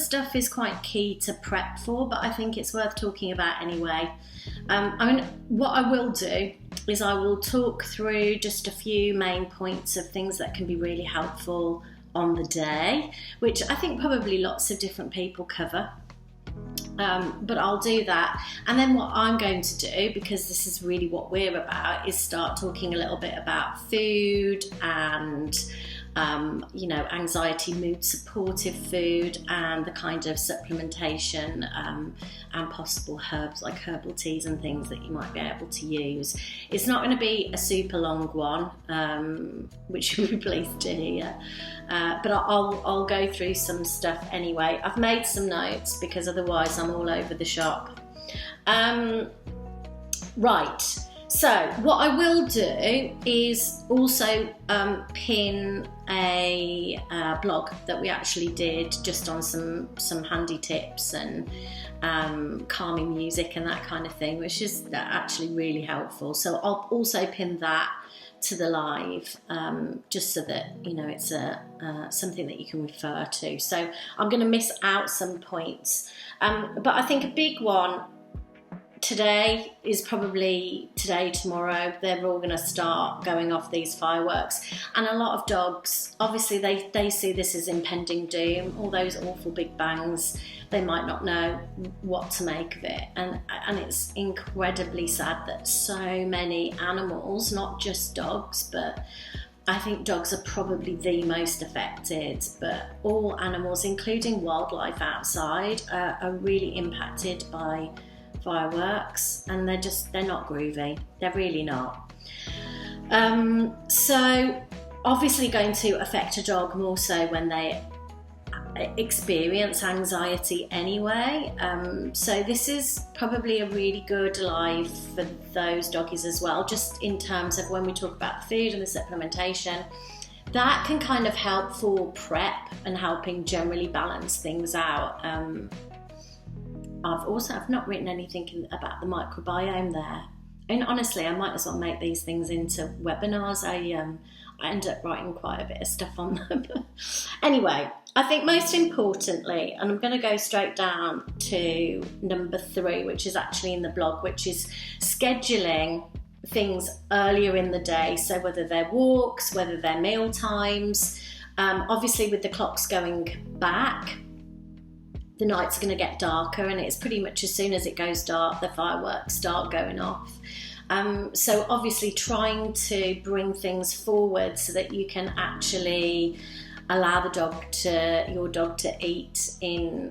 stuff is quite key to prep for, but I think it's worth talking about anyway. I mean, what I will do is I will talk through just a few main points of things that can be really helpful on the day, which I think probably lots of different people cover. But I'll do that. And then what I'm going to do, because this is really what we're about, is start talking a little bit about food and anxiety, mood supportive food, and the kind of supplementation and possible herbs like herbal teas and things that you might be able to use. It's not going to be a super long one, which you'll be pleased to hear, but I'll go through some stuff anyway. I've made some notes because otherwise I'm all over the shop. Right. So what I will do is also pin a blog that we actually did just on some handy tips and calming music and that kind of thing, which is actually really helpful. So I'll also pin that to the live, just so that it's something that you can refer to. So I'm going to miss out some points, but I think a big one today is probably today, tomorrow, they're all going to start going off these fireworks. And a lot of dogs, obviously they see this as impending doom, all those awful big bangs. They might not know what to make of it. And it's incredibly sad that so many animals, not just dogs, but I think dogs are probably the most affected, but all animals, including wildlife outside, are really impacted by fireworks, and they're not groovy. They're really not. So obviously going to affect a dog more so when they experience anxiety anyway. So this is probably a really good live for those doggies as well, just in terms of when we talk about the food and the supplementation. That can kind of help for prep and helping generally balance things out. I've not written anything about the microbiome there. And honestly, I might as well make these things into webinars. I end up writing quite a bit of stuff on them. Anyway, I think most importantly, and I'm going to go straight down to number 3, which is actually in the blog, which is scheduling things earlier in the day. So whether they're walks, whether they're meal times, obviously with the clocks going back, the nights are going to get darker, and it's pretty much as soon as it goes dark, the fireworks start going off. So obviously trying to bring things forward so that you can actually allow your dog to eat in,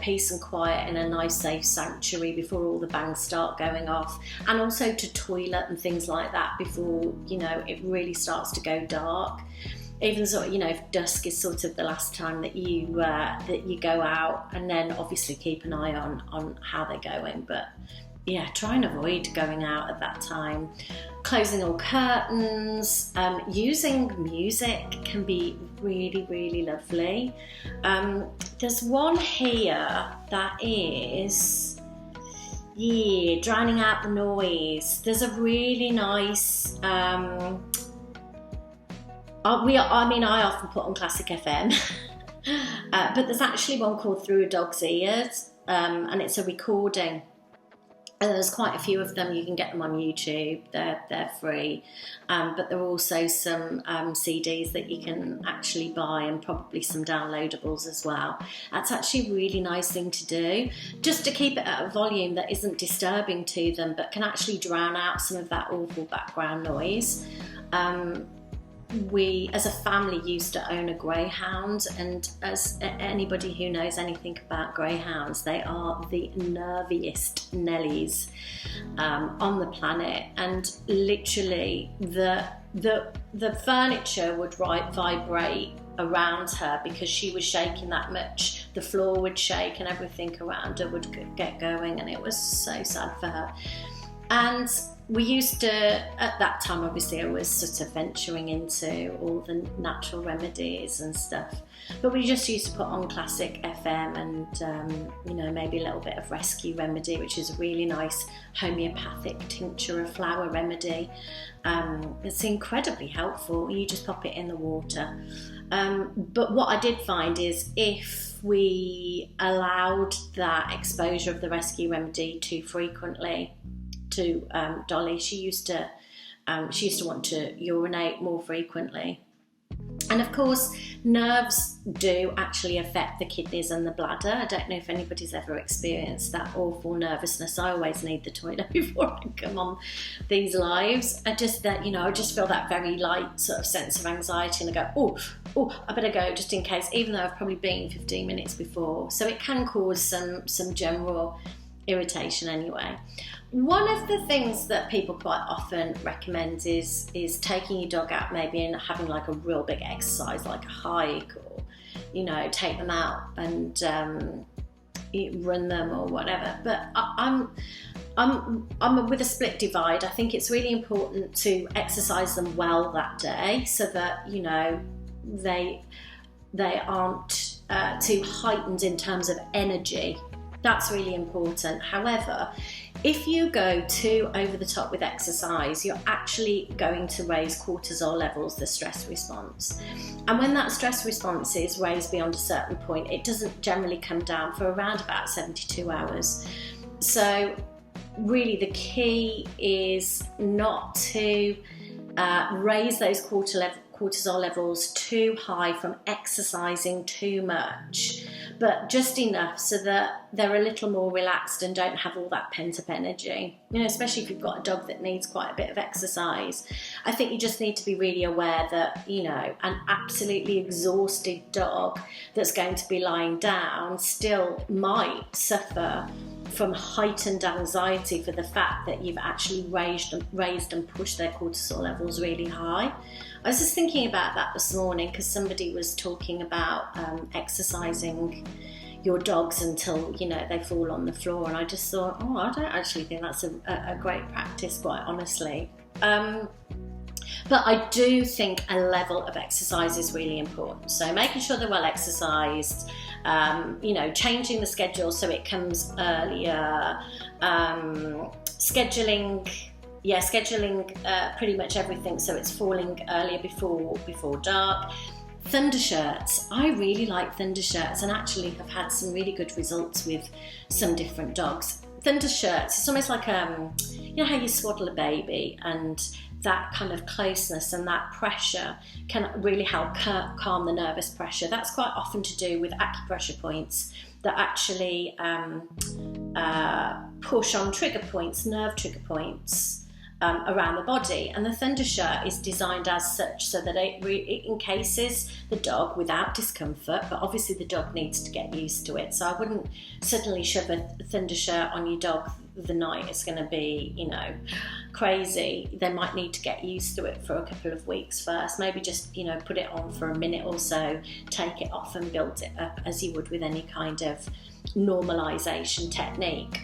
peace and quiet in a nice safe sanctuary before all the bangs start going off, and also to toilet and things like that before, it really starts to go dark. Even sort of, if dusk is sort of the last time that you go out, and then obviously keep an eye on how they're going. But yeah, try and avoid going out at that time. Closing all curtains, using music can be really, really lovely. There's one here that is, drowning out the noise. There's a really nice, I often put on Classic FM, but there's actually one called Through a Dog's Ears, and it's a recording. And there's quite a few of them. You can get them on YouTube. They're free, but there are also some CDs that you can actually buy, and probably some downloadables as well. That's actually a really nice thing to do, just to keep it at a volume that isn't disturbing to them, but can actually drown out some of that awful background noise. We, as a family, used to own a greyhound, and as anybody who knows anything about greyhounds, they are the nerviest Nellies on the planet, and literally the furniture would vibrate around her because she was shaking that much. The floor would shake and everything around her would get going, and it was so sad for her. And we used to, at that time, obviously I was sort of venturing into all the natural remedies and stuff, but we just used to put on classic FM and you know, maybe a little bit of rescue remedy, which is a really nice homeopathic tincture of flower remedy. It's incredibly helpful. You just pop it in the water. But what I did find is if we allowed that exposure of the rescue remedy too frequently to Dolly, she used to want to urinate more frequently. And of course, nerves do actually affect the kidneys and the bladder. I don't know if anybody's ever experienced that awful nervousness. I always need the toilet before I come on these lives. I just feel that very light sort of sense of anxiety, and I go, oh, I better go just in case, even though I've probably been 15 minutes before. So it can cause some general irritation anyway. One of the things that people quite often recommend is taking your dog out maybe and having like a real big exercise, like a hike, or, you know, take them out and run them or whatever. But I'm with a split divide. I think it's really important to exercise them well that day, so that, you know, they aren't too heightened in terms of energy. That's really important. However, if you go too over the top with exercise, you're actually going to raise cortisol levels, the stress response. And when that stress response is raised beyond a certain point, it doesn't generally come down for around about 72 hours. So really the key is not to raise those cortisol levels too high from exercising too much, but just enough so that they're a little more relaxed and don't have all that pent-up energy. You know, especially if you've got a dog that needs quite a bit of exercise. I think you just need to be really aware that, you know, an absolutely exhausted dog that's going to be lying down still might suffer from heightened anxiety for the fact that you've actually raised and pushed their cortisol levels really high. I was just thinking about that this morning because somebody was talking about exercising your dogs until, you know, they fall on the floor, and I just thought, I don't actually think that's a great practice, quite honestly. But I do think a level of exercise is really important. So making sure they're well exercised, you know, changing the schedule so it comes earlier, scheduling pretty much everything so it's falling earlier before dark. Thunder shirts. I really like thunder shirts and actually have had some really good results with some different dogs. Thunder shirts, it's almost like, you know how you swaddle a baby, and that kind of closeness and that pressure can really help calm the nervous pressure. That's quite often to do with acupressure points that actually push on trigger points, nerve trigger points around the body. And the thunder shirt is designed as such so that it encases the dog without discomfort, but obviously the dog needs to get used to it. So I wouldn't suddenly shove a thunder shirt on your dog the night it's going to be, you know, crazy. They might need to get used to it for a couple of weeks first. Maybe just, you know, put it on for a minute or so, take it off and build it up as you would with any kind of normalization technique.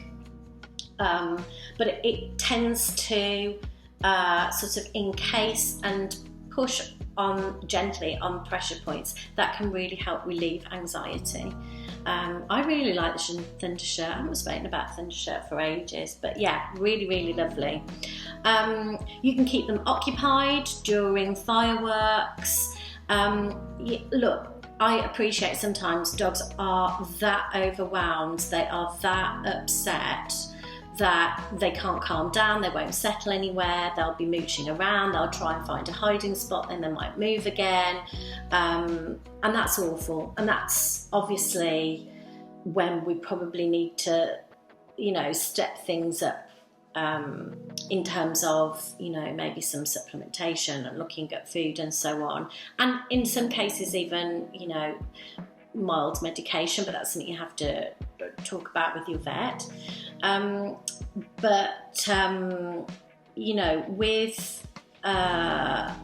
But it tends to sort of encase and push on gently on pressure points that can really help relieve anxiety. I really like the thunder shirt. I haven't spoken about thunder shirt for ages, but yeah, really, really lovely. You can keep them occupied during fireworks. Look, I appreciate sometimes dogs are that overwhelmed, they are that upset that they can't calm down, they won't settle anywhere, they'll be mooching around, they'll try and find a hiding spot, then they might move again, and that's awful. And that's obviously when we probably need to, you know, step things up in terms of, you know, maybe some supplementation and looking at food and so on, and in some cases even, you know, mild medication, but that's something you have to talk about with your vet. But you know, with kind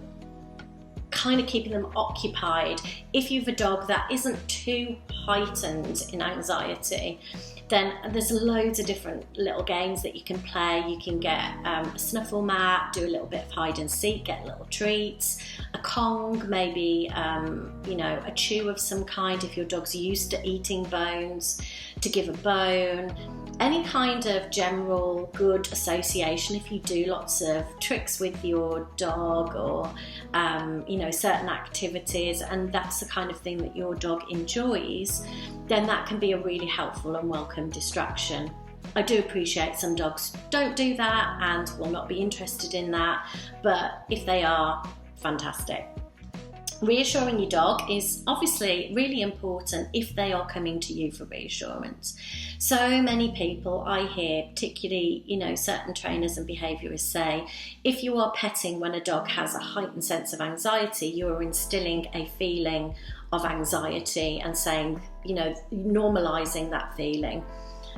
kind of keeping them occupied. If you've a dog that isn't too heightened in anxiety, then there's loads of different little games that you can play. You can get a snuffle mat, do a little bit of hide and seek, get little treats, a Kong, maybe a chew of some kind if your dog's used to eating bones, to give a bone. Any kind of general good association, if you do lots of tricks with your dog or certain activities, and that's the kind of thing that your dog enjoys, then that can be a really helpful and welcome distraction. I do appreciate some dogs don't do that and will not be interested in that, but if they are, fantastic. Reassuring your dog is obviously really important if they are coming to you for reassurance. So many people I hear, particularly, certain trainers and behaviourists say, if you are petting when a dog has a heightened sense of anxiety, you are instilling a feeling of anxiety and saying, normalising that feeling.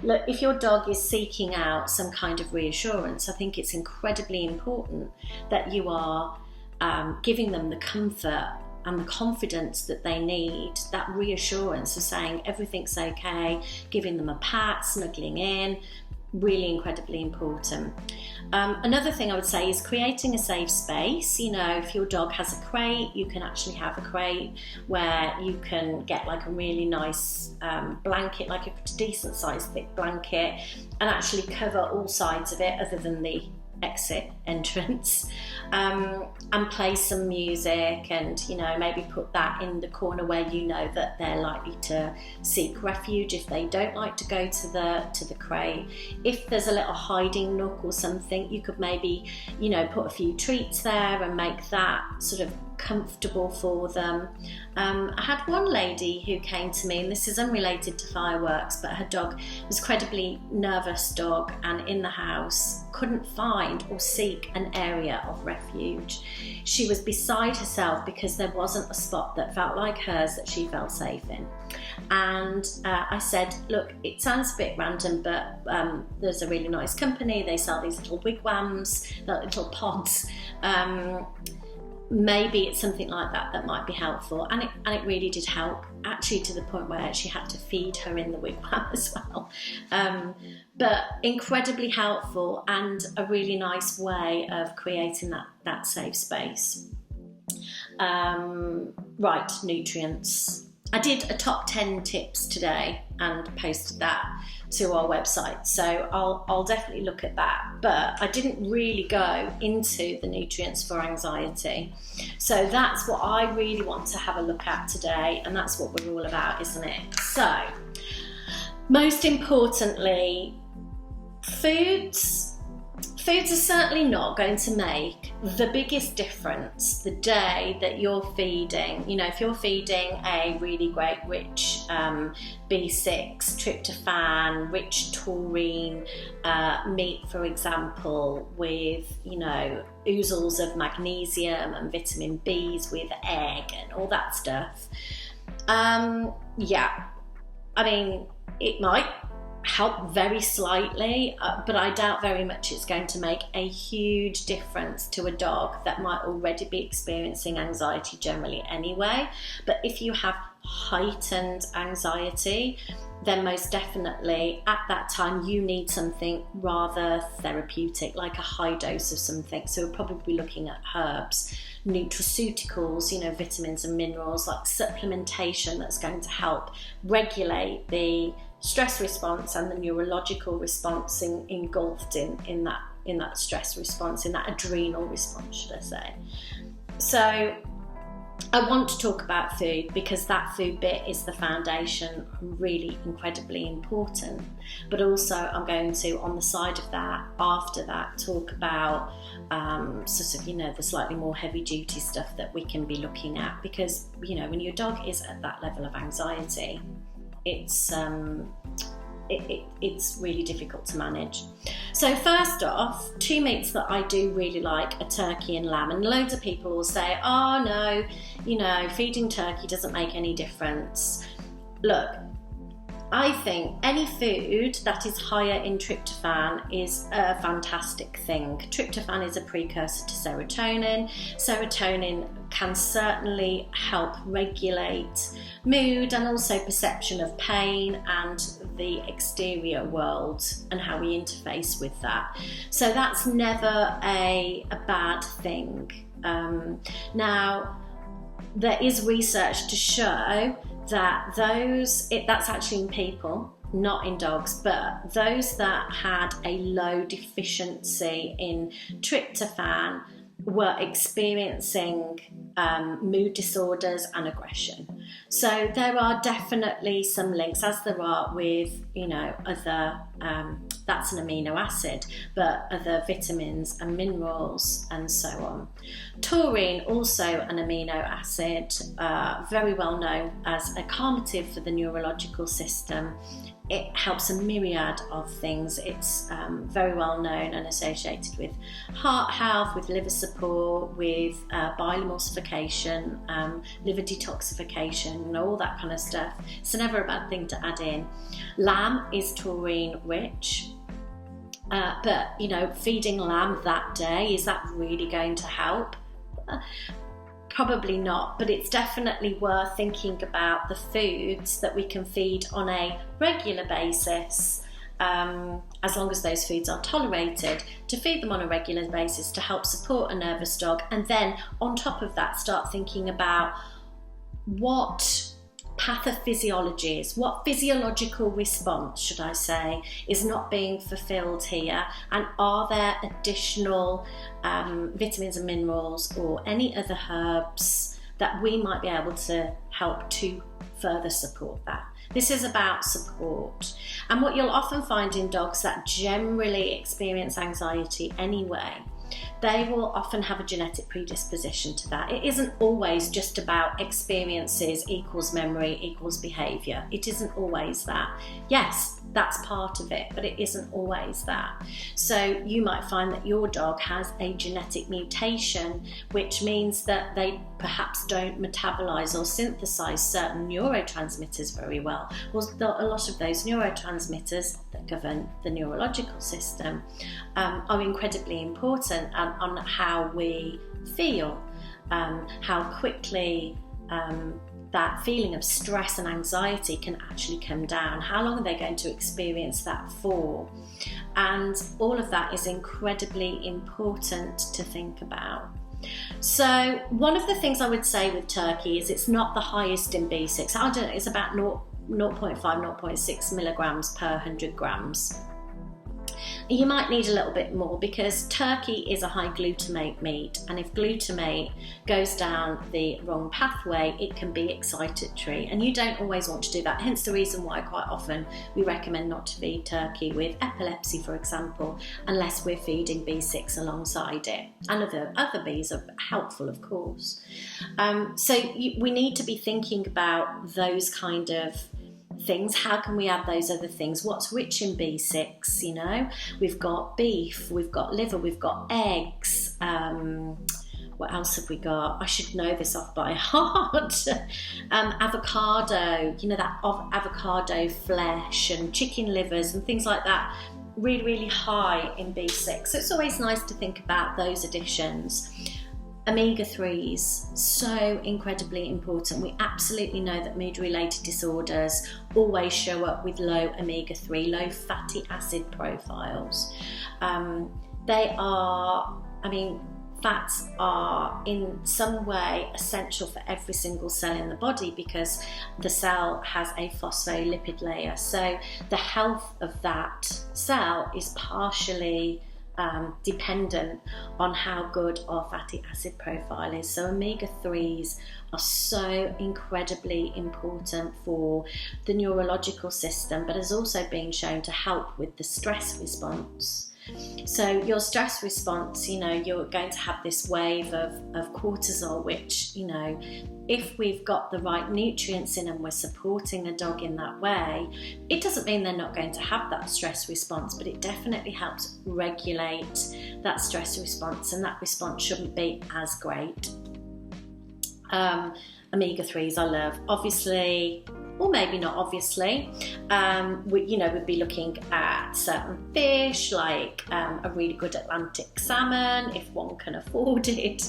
Look, if your dog is seeking out some kind of reassurance, I think it's incredibly important that you are giving them the comfort and the confidence that they need, that reassurance of saying everything's okay, giving them a pat, snuggling in, really incredibly important. Another thing I would say is creating a safe space. If your dog has a crate, you can actually have a crate where you can get like a really nice blanket, like a decent sized thick blanket, and actually cover all sides of it other than the exit entrance, and play some music, and maybe put that in the corner where that they're likely to seek refuge if they don't like to go to the crate. If there's a little hiding nook or something, you could maybe put a few treats there and make that sort of comfortable for them. I had one lady who came to me, and this is unrelated to fireworks, but her dog was an incredibly nervous dog, and in the house couldn't find or seek an area of refuge. She was beside herself because there wasn't a spot that felt like hers that she felt safe in. And I said, look, it sounds a bit random, but there's a really nice company, they sell these little wigwams, little pods. Maybe it's something like that might be helpful, and it really did help, actually, to the point where she had to feed her in the wigwam as well. But incredibly helpful and a really nice way of creating that safe space. Right, nutrients. I did a top 10 tips today and posted that to our website, so I'll definitely look at that, but I didn't really go into the nutrients for anxiety. So that's what I really want to have a look at today, and that's what we're all about, isn't it? So, most importantly, foods are certainly not going to make the biggest difference the day that you're feeding. If you're feeding a really great rich B6, tryptophan, rich taurine meat, for example, with oozles of magnesium and vitamin Bs with egg and all that stuff, it might help very slightly, but I doubt very much it's going to make a huge difference to a dog that might already be experiencing anxiety generally anyway. But if you have heightened anxiety, then most definitely at that time you need something rather therapeutic, like a high dose of something. So we'll probably be looking at herbs, nutraceuticals, vitamins and minerals, like supplementation that's going to help regulate the stress response and the neurological response engulfed in that stress response, in that adrenal response, should I say. So I want to talk about food because that food bit is the foundation, really incredibly important. But also I'm going to, on the side of that, after that, talk about the slightly more heavy duty stuff that we can be looking at, because when your dog is at that level of anxiety, it's really difficult to manage. So first off, two meats that I do really like are turkey and lamb, and loads of people will say, oh no, feeding turkey doesn't make any difference. Look, I think any food that is higher in tryptophan is a fantastic thing. Tryptophan is a precursor to serotonin. Serotonin can certainly help regulate mood and also perception of pain and the exterior world and how we interface with that. So that's never a bad thing. Now, there is research to show that that's actually in people, not in dogs, but those that had a low deficiency in tryptophan were experiencing mood disorders and aggression. So there are definitely some links, as there are with, other, that's an amino acid, but other vitamins and minerals and so on. Taurine, also an amino acid, very well known as a calmative for the neurological system. It helps a myriad of things. It's very well known and associated with heart health, with liver support, with bile emulsification, liver detoxification, all that kind of stuff. It's never a bad thing to add in. Lamb is taurine rich. But feeding lamb that day, is that really going to help? Probably not, but it's definitely worth thinking about the foods that we can feed on a regular basis, as long as those foods are tolerated, to feed them on a regular basis to help support a nervous dog. And then on top of that, start thinking about what pathophysiology is, what physiological response, should I say, is not being fulfilled here, and are there additional vitamins and minerals or any other herbs that we might be able to help to further support that. This is about support. And what you'll often find in dogs that generally experience anxiety anyway, they will often have a genetic predisposition to that. It isn't always just about experiences equals memory equals behaviour. It isn't always that. Yes, that's part of it, but it isn't always that. So you might find that your dog has a genetic mutation, which means that they perhaps don't metabolize or synthesize certain neurotransmitters very well. Well, a lot of those neurotransmitters that govern the neurological system are incredibly important on how we feel, how quickly that feeling of stress and anxiety can actually come down. How long are they going to experience that for? And all of that is incredibly important to think about. So one of the things I would say with turkey is it's not the highest in B6. I don't know, it's about 0.5, 0.6 milligrams per 100 grams. You might need a little bit more because turkey is a high glutamate meat, and if glutamate goes down the wrong pathway, it can be excitatory, and you don't always want to do that. Hence the reason why quite often we recommend not to feed turkey with epilepsy, for example, unless we're feeding B6 alongside it. And other Bs are helpful, of course. We need to be thinking about those kind of things. How can we add those other things? What's rich in B6? We've got beef, we've got liver, we've got eggs. What else have we got? I should know this off by heart. Avocado, that avocado flesh, and chicken livers and things like that. Really, really high in B6. So it's always nice to think about those additions. Omega-3s, so incredibly important. We absolutely know that mood-related disorders always show up with low omega-3, low fatty acid profiles. Fats are in some way essential for every single cell in the body because the cell has a phospholipid layer. So the health of that cell is partially dependent on how good our fatty acid profile is. So omega-3s are so incredibly important for the neurological system, but has also been shown to help with the stress response. So your stress response, you're going to have this wave of cortisol, which, if we've got the right nutrients in and we're supporting a dog in that way, it doesn't mean they're not going to have that stress response, but it definitely helps regulate that stress response, and that response shouldn't be as great. Omega-3s I love. Obviously, or maybe not, obviously. We'd be looking at certain fish, like a really good Atlantic salmon, if one can afford it.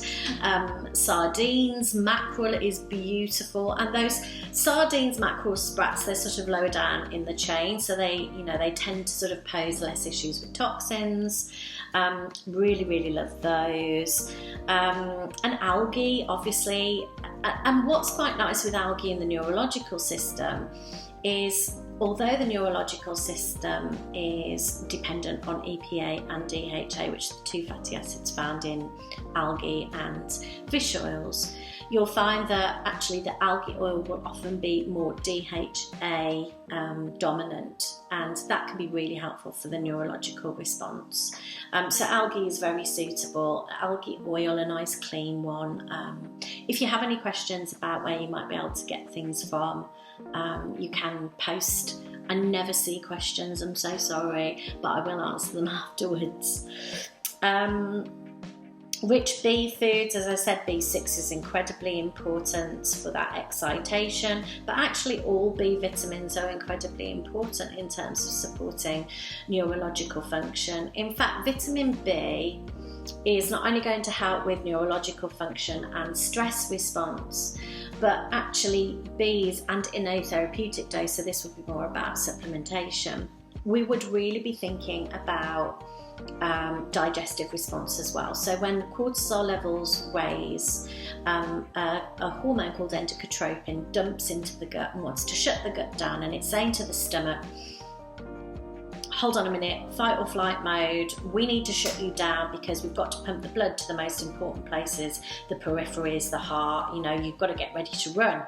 Sardines, mackerel is beautiful, and those sardines, mackerel, sprats, they're sort of lower down in the chain, so they tend to sort of pose less issues with toxins. Really love those. And algae, obviously. And what's quite nice with algae in the neurological system is, although the neurological system is dependent on EPA and DHA, which are the two fatty acids found in algae and fish oils, you'll find that actually the algae oil will often be more DHA dominant, and that can be really helpful for the neurological response. So algae is very suitable. Algae oil, a nice clean one. If you have any questions about where you might be able to get things from, you can post. I never see questions, I'm so sorry, but I will answer them afterwards. Rich B foods, as I said, B6 is incredibly important for that excitation, but actually all B vitamins are incredibly important in terms of supporting neurological function. In fact, vitamin B is not only going to help with neurological function and stress response, but actually B is and in a therapeutic dose, so this would be more about supplementation. We would really be thinking about digestive response as well. So when cortisol levels raise, a hormone called endocotropin dumps into the gut and wants to shut the gut down, and it's saying to the stomach, hold on a minute, fight or flight mode, we need to shut you down because we've got to pump the blood to the most important places, the peripheries, the heart, you've got to get ready to run.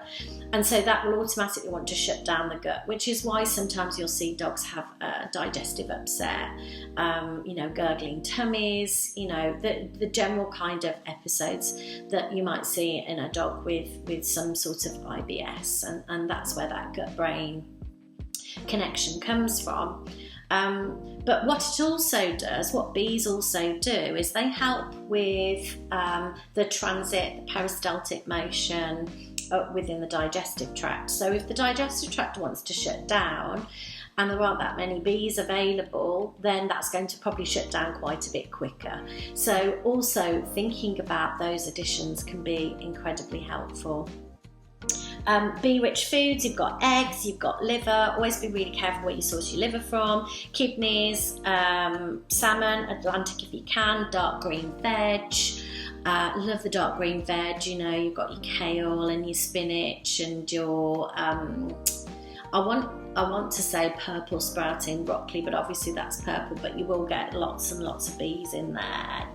And so that will automatically want to shut down the gut, which is why sometimes you'll see dogs have digestive upset, gurgling tummies, the general kind of episodes that you might see in a dog with some sort of IBS, and that's where that gut-brain connection comes from. But what it also does, what bees also do, is they help with the transit, the peristaltic motion within the digestive tract. So if the digestive tract wants to shut down and there aren't that many bees available, then that's going to probably shut down quite a bit quicker. So also thinking about those additions can be incredibly helpful. B-rich foods, you've got eggs, you've got liver. Always be really careful where you source your liver from. Kidneys, salmon, Atlantic if you can, dark green veg. Love the dark green veg, you've got your kale and your spinach and your, I want to say purple sprouting broccoli, but obviously that's purple, but you will get lots and lots of bees in there.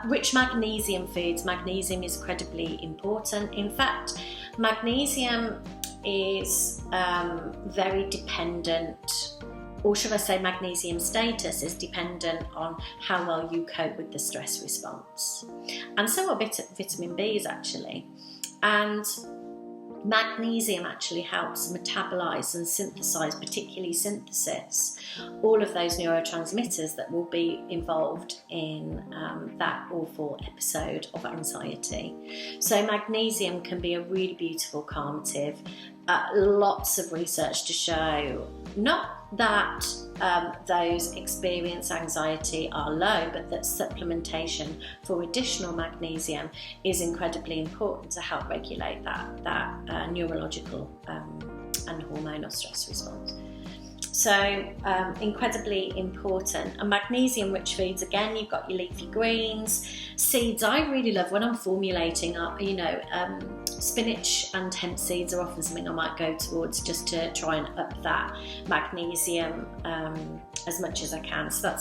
Rich magnesium foods. Magnesium is incredibly important. In fact, magnesium is very dependent, or should I say magnesium status is dependent on how well you cope with the stress response. And so are vitamin B's actually. And magnesium actually helps metabolize and synthesize, particularly synthesis, all of those neurotransmitters that will be involved in that awful episode of anxiety. So magnesium can be a really beautiful calmative. Lots of research to show not that those experience anxiety are low, but that supplementation for additional magnesium is incredibly important to help regulate that neurological and hormonal stress response. So incredibly important. And magnesium-rich foods, again, you've got your leafy greens, seeds. I really love when I'm formulating, spinach and hemp seeds are often something I might go towards just to try and up that magnesium as much as I can. So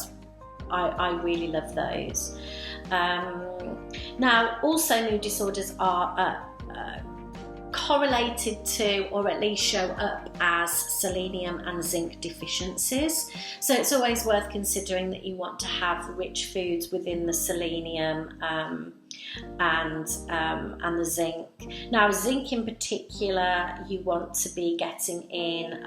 I really love those. Now, also mood disorders are correlated to, or at least show up as, selenium and zinc deficiencies. So it's always worth considering that you want to have rich foods within the selenium and the zinc. Now, zinc in particular, you want to be getting in,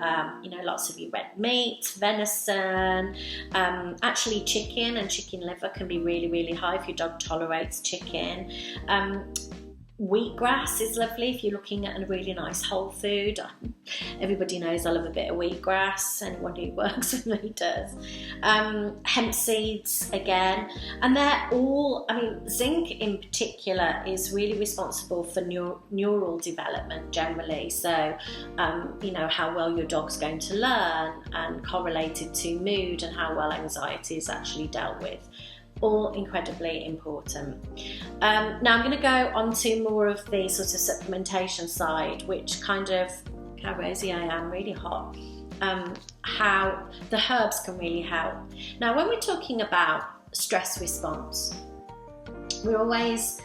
lots of your red meat, venison, actually chicken and chicken liver can be really, really high if your dog tolerates chicken. Wheatgrass is lovely if you're looking at a really nice whole food. Everybody knows I love a bit of wheatgrass, anyone who works with me does. Hemp seeds again, and they're all, I mean, zinc in particular is really responsible for neural development generally, so you know, how well your dog's going to learn, and correlated to mood and how well anxiety is actually dealt with. All incredibly important. Now I'm going to go on to more of the sort of supplementation side, which kind of, how rosy I am, really hot, how the herbs can really help. Now when we're talking about stress response, we're always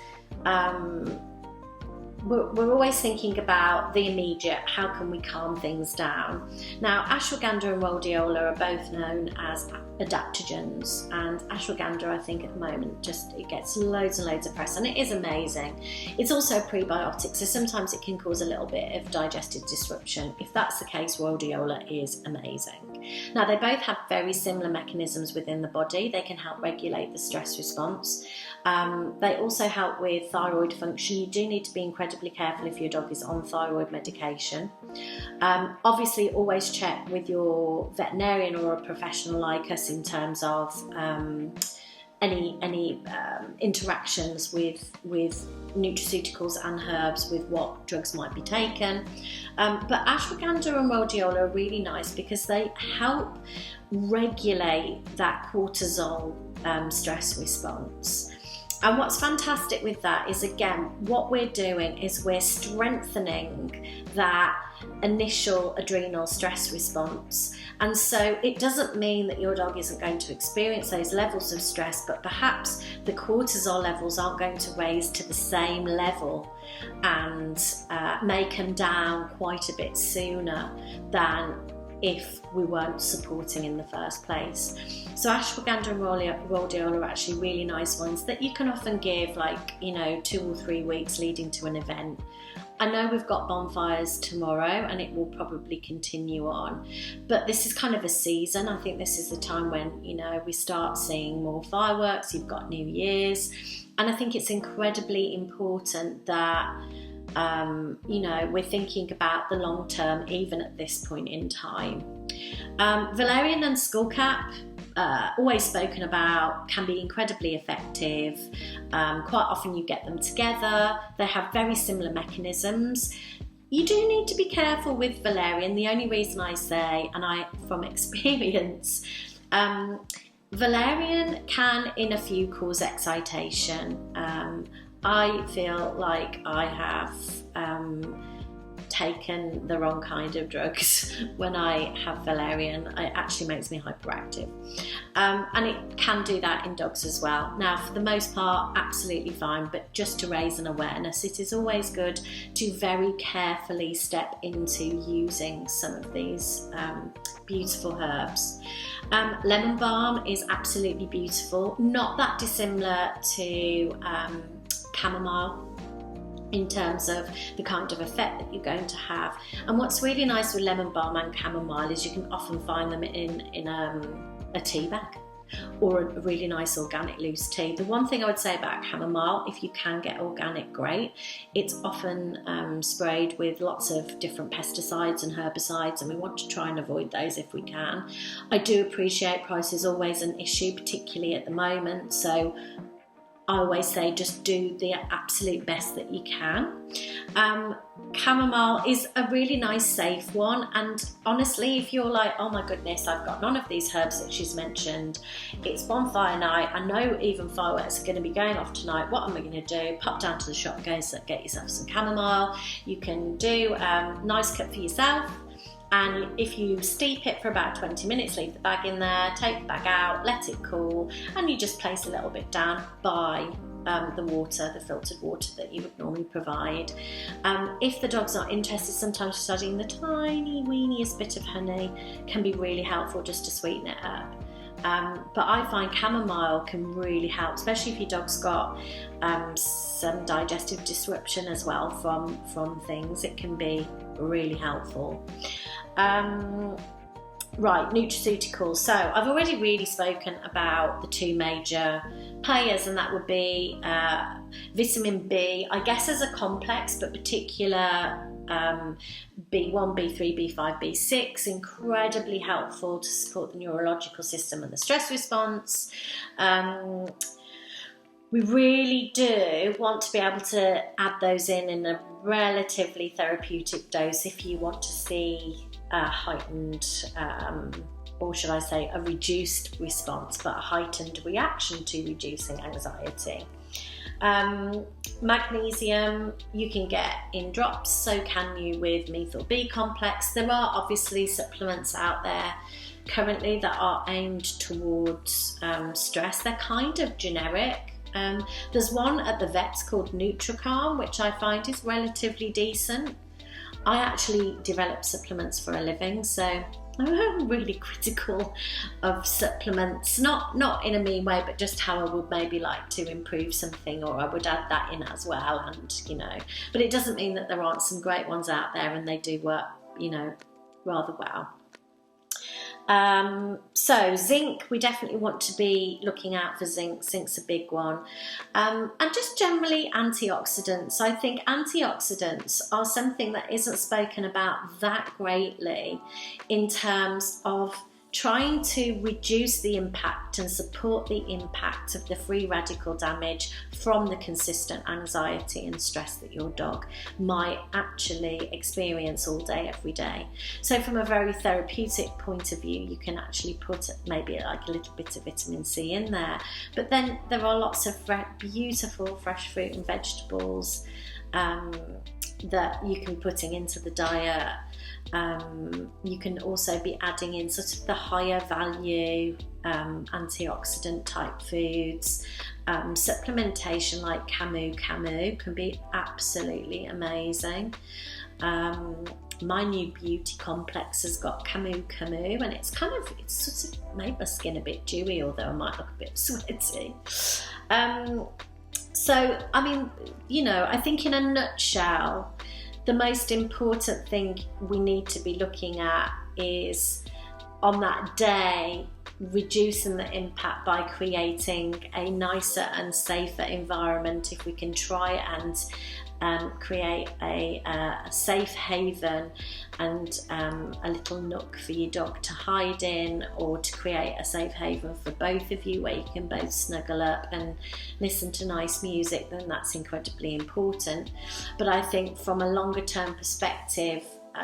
thinking about the immediate, how can we calm things down? Now, ashwagandha and rhodiola are both known as adaptogens, and ashwagandha, I think at the moment, it gets loads and loads of press, and it is amazing. It's also a prebiotic, so sometimes it can cause a little bit of digestive disruption. If that's the case, rhodiola is amazing. Now, they both have very similar mechanisms within the body. They can help regulate the stress response. They also help with thyroid function. You do need to be incredibly careful if your dog is on thyroid medication. Obviously, always check with your veterinarian or a professional like us in terms of any interactions with nutraceuticals and herbs with what drugs might be taken. But ashwagandha and rhodiola are really nice because they help regulate that cortisol stress response. And what's fantastic with that is, again, what we're doing is we're strengthening that initial adrenal stress response. And so it doesn't mean that your dog isn't going to experience those levels of stress, but perhaps the cortisol levels aren't going to raise to the same level and may come down quite a bit sooner than if we weren't supporting in the first place. So ashwagandha and rhodiola are actually really nice ones that you can often give, like, you know, 2 or 3 weeks leading to an event. I know we've got bonfires tomorrow and it will probably continue on, but this is kind of a season. I think this is the time when, you know, we start seeing more fireworks. You've got New Year's, and I think it's incredibly important that you know, we're thinking about the long term even at this point in time. Valerian and skullcap, always spoken about, can be incredibly effective. Quite often you get them together. They have very similar mechanisms. You do need to be careful with valerian. The only reason I say, and I from experience, valerian can in a few cause excitation. I feel like I have taken the wrong kind of drugs when I have valerian. It actually makes me hyperactive. And it can do that in dogs as well. Now, for the most part, absolutely fine, but just to raise an awareness, it is always good to very carefully step into using some of these beautiful herbs. Lemon balm is absolutely beautiful, not that dissimilar to chamomile in terms of the kind of effect that you're going to have. And what's really nice with lemon balm and chamomile is you can often find them in a tea bag or a really nice organic loose tea. The one thing I would say about chamomile, if you can get organic, great. It's often sprayed with lots of different pesticides and herbicides, and we want to try and avoid those if we can. I do appreciate price is always an issue, particularly at the moment, so I always say just do the absolute best that you can. Chamomile is a really nice, safe one, and honestly, if you're like, oh my goodness, I've got none of these herbs that she's mentioned, it's bonfire night, I know even fireworks are going to be going off tonight, what am I going to do? Pop down to the shop, go and get yourself some chamomile. You can do a nice cup for yourself, and if you steep it for about 20 minutes, leave the bag in there, take the bag out, let it cool, and you just place a little bit down by the water, the filtered water that you would normally provide. If the dog's not interested, sometimes studying the tiny weeniest bit of honey can be really helpful just to sweeten it up. But I find chamomile can really help, especially if your dog's got some digestive disruption as well from things. It can be really helpful. Right, nutraceuticals. So I've already really spoken about the two major players, and that would be vitamin B, I guess as a complex, but particular B1, B3, B5, B6, incredibly helpful to support the neurological system and the stress response. We really do want to be able to add those in a relatively therapeutic dose if you want to see a heightened, or should I say a reduced response, but a heightened reaction to reducing anxiety. Magnesium you can get in drops, so can you with methyl B complex. There are obviously supplements out there currently that are aimed towards stress. They're kind of generic. There's one at the vets called NutriCalm, which I find is relatively decent. I actually develop supplements for a living, so I'm really critical of supplements, not in a mean way, but just how I would maybe like to improve something, or I would add that in as well, and but it doesn't mean that there aren't some great ones out there, and they do work, rather well. So zinc, we definitely want to be looking out for zinc. Zinc's a big one. And just generally antioxidants. I think antioxidants are something that isn't spoken about that greatly in terms of trying to reduce the impact and support the impact of the free radical damage from the consistent anxiety and stress that your dog might actually experience all day, every day. So from a very therapeutic point of view, you can actually put maybe like a little bit of vitamin C in there. But then there are lots of beautiful fresh fruit and vegetables that you can be putting into the diet. You can also be adding in sort of the higher value antioxidant type foods. Supplementation like camu can be absolutely amazing. My new beauty complex has got camu, and it's sort of made my skin a bit dewy, although I might look a bit sweaty. So, I mean, I think in a nutshell, the most important thing we need to be looking at is, on that day, reducing the impact by creating a nicer and safer environment. If we can try and create a safe haven and a little nook for your dog to hide in, or to create a safe haven for both of you where you can both snuggle up and listen to nice music, then that's incredibly important. But I think from a longer term perspective,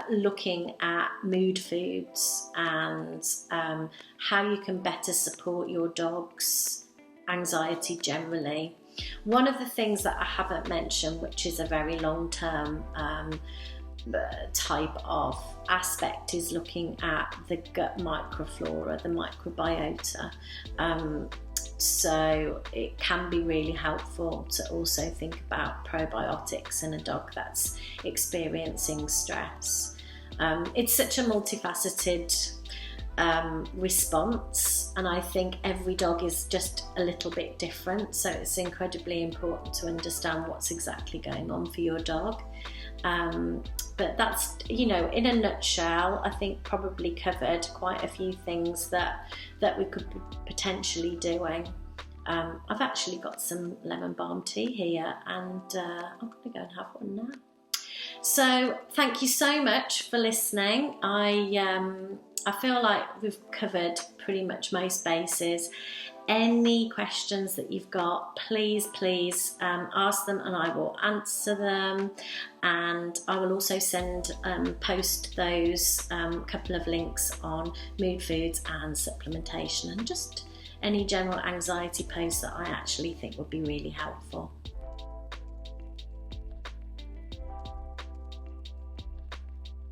looking at mood foods and how you can better support your dog's anxiety generally. One of the things that I haven't mentioned, which is a very long-term type of aspect, is looking at the gut microflora, the microbiota. So it can be really helpful to also think about probiotics in a dog that's experiencing stress. It's such a multifaceted response, and I think every dog is just a little bit different, so it's incredibly important to understand what's exactly going on for your dog. But that's, in a nutshell, I think probably covered quite a few things that we could be potentially doing. I've actually got some lemon balm tea here, and I'm going to go and have one now. So thank you so much for listening. I feel like we've covered pretty much most bases. Any questions that you've got, please ask them, and I will answer them. And I will also post those couple of links on mood foods and supplementation, and just any general anxiety posts that I actually think would be really helpful.